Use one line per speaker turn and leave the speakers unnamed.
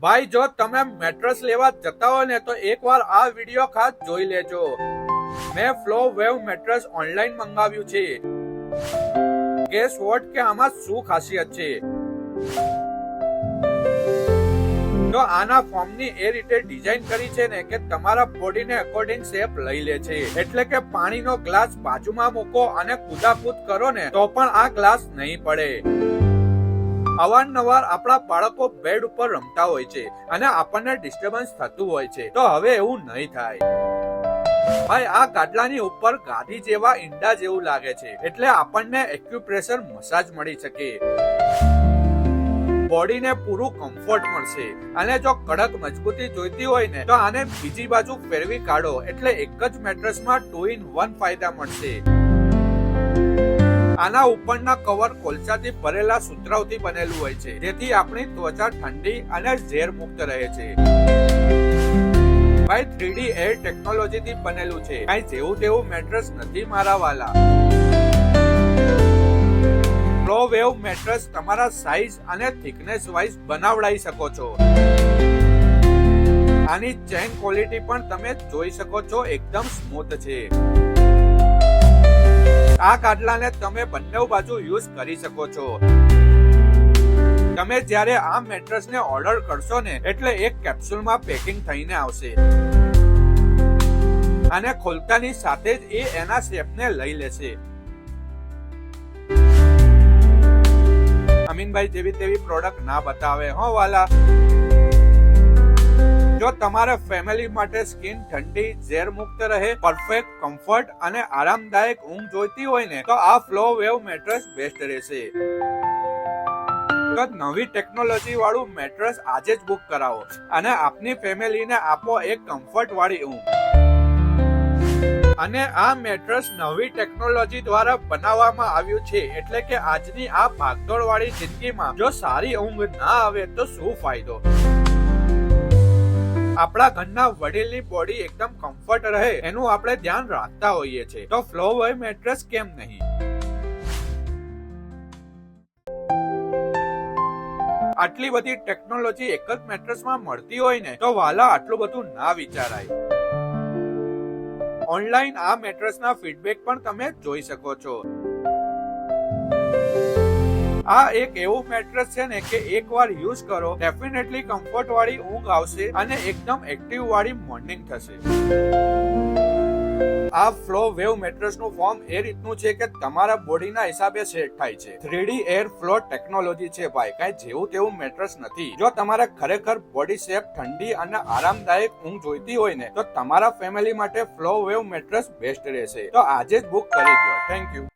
ભાઈ જો તમે મેટ્રેસ લેવા જતા હો ને તો એકવાર આ વિડિયો ખાસ જોઈ લેજો. મેં ફ્લો વેવ મેટ્રેસ ઓનલાઈન મંગાવ્યું છે. ગેસ વોટ કે આમાં શું ખાસિયત છે? તો આના ફોર્મની એ રીતે ડિઝાઇન કરી છે ને કે તમારા બોડીને અકોર્ડિંગ શેપ લઈ લે છે. એટલે કે પાણીનો ગ્લાસ બાજુમાં મૂકો અને કૂદાકૂદ કરો ને તો પણ આ ગ્લાસ નહીં પડે. અવારનવાર આપણા બાળકો બેડ ઉપર રમતા હોય છે અને આપણને ડિસ્ટર્બન્સ થતું હોય છે. તો હવે એવું નહીં થાય. ભાઈ આ ગાદલાની ઉપર ગાદી જેવા ઈંડા જેવું લાગે છે એટલે આપણને એક્યુપ્રેશર મસાજ મળી શકે. બોડીને પૂરું કમ્ફર્ટ મળશે. અને જો કડક મજબૂતી જોઈતી હોય ને તો આને બીજી બાજુ ફેરવી કાઢો એટલે એક જ મેટ્રેસમાં 2 in 1 ફાયદા મળશે. આના ઉપરના કવર કોલસાથી ભરેલા સુતરાઉથી બનેલું હોય છે જેથી આપણી ત્વચા ઠંડી અને ઝેર મુક્ત રહે છે. ભાઈ 3D એર ટેકનોલોજી થી બનેલું છે. કઈ જેવું તેવું મેટ્રેસ નથી મારા વાલા. ફ્લો વેવ મેટ્રેસ તમારા સાઈઝ અને થિકનેસ વાઇઝ બનાવડાઈ શકો છો. આની ચેન ક્વોલિટી પણ તમે જોઈ શકો છો, એકદમ સ્મૂથ છે. આ ગાદલાને તમે બંને બાજુ યુઝ કરી શકો છો. તમે જ્યારે આ મેટ્રેસને ઓર્ડર કરશો ને એટલે એક કેપ્સ્યુલમાં પેકિંગ થઈને આવશે અને ખોલતાની સાથે જ એ એના શેપને લઈ લેશે. અમીનભાઈ જેવી તેવી પ્રોડક્ટ ના બતાવે હો વાલા. જો તમારે ફેમિલી માટે સ્કિન ઠંડી, ઝેર મુક્ત રહે, પરફેક્ટ કમ્ફર્ટ અને આરામદાયક ઊંઘ જોઈતી હોય ને તો આ ફ્લો વેવ મેટ્રેસ બેસ્ટ રહેશે. તો નવી ટેકનોલોજી વાળું મેટ્રેસ આજે જ બુક કરાવો અને આપની ફેમિલીને આપો એક કમ્ફર્ટ વાળી ઊંઘ. અને આ મેટ્રેસ નવી ટેકનોલોજી દ્વારા બનાવવામાં આવ્યું છે એટલે કે આજની આ ભાગદોડ વાળી જિંદગીમાં જો સારી ઊંઘ ના આવે તો શું ફાયદો? આપણા ઘરના વડીલની બોડી એકદમ કમ્ફર્ટ રહે એનું આપણે ધ્યાન રાખતા હોઈએ છીએ. તો ફ્લો વેવ મેટ્રેસ કેમ નહીં? આટલી બધી ટેકનોલોજી એક જ મેટ્રેસમાં મળતી હોય ને તો વાલા આટલું બધું ના વિચારાય. ઓનલાઈન આ મેટ્રેસના ફીડબેક પણ તમે જોઈ શકો છો. આ એક એવું મેટ્રેસ છે ને કે એકવાર યુઝ કરો ડેફિનેટલી કમ્ફર્ટ વાળી ઊંઘ આવશે અને એકદમ એક્ટિવ વાળી મોર્નિંગ થશે. આ ફ્લો વેવ મેટ્રેસ નું ફોર્મ એ રીતનું છે કે તમારા બોડીના હિસાબે સેટ થાય છે. 3D એર ફ્લો ટેકનોલોજી છે ભાઈ, કઈ જેવું તેવું મેટ્રેસ નથી. જો તમારે ખરેખર બોડી શેપ, ઠંડી અને આરામદાયક ઊંઘ જોઈતી હોય ને તો તમારા ફેમિલી માટે ફ્લો વેવ મેટ્રેસ બેસ્ટ રહેશે. તો આજે જ બુક કરી દો. Thank you.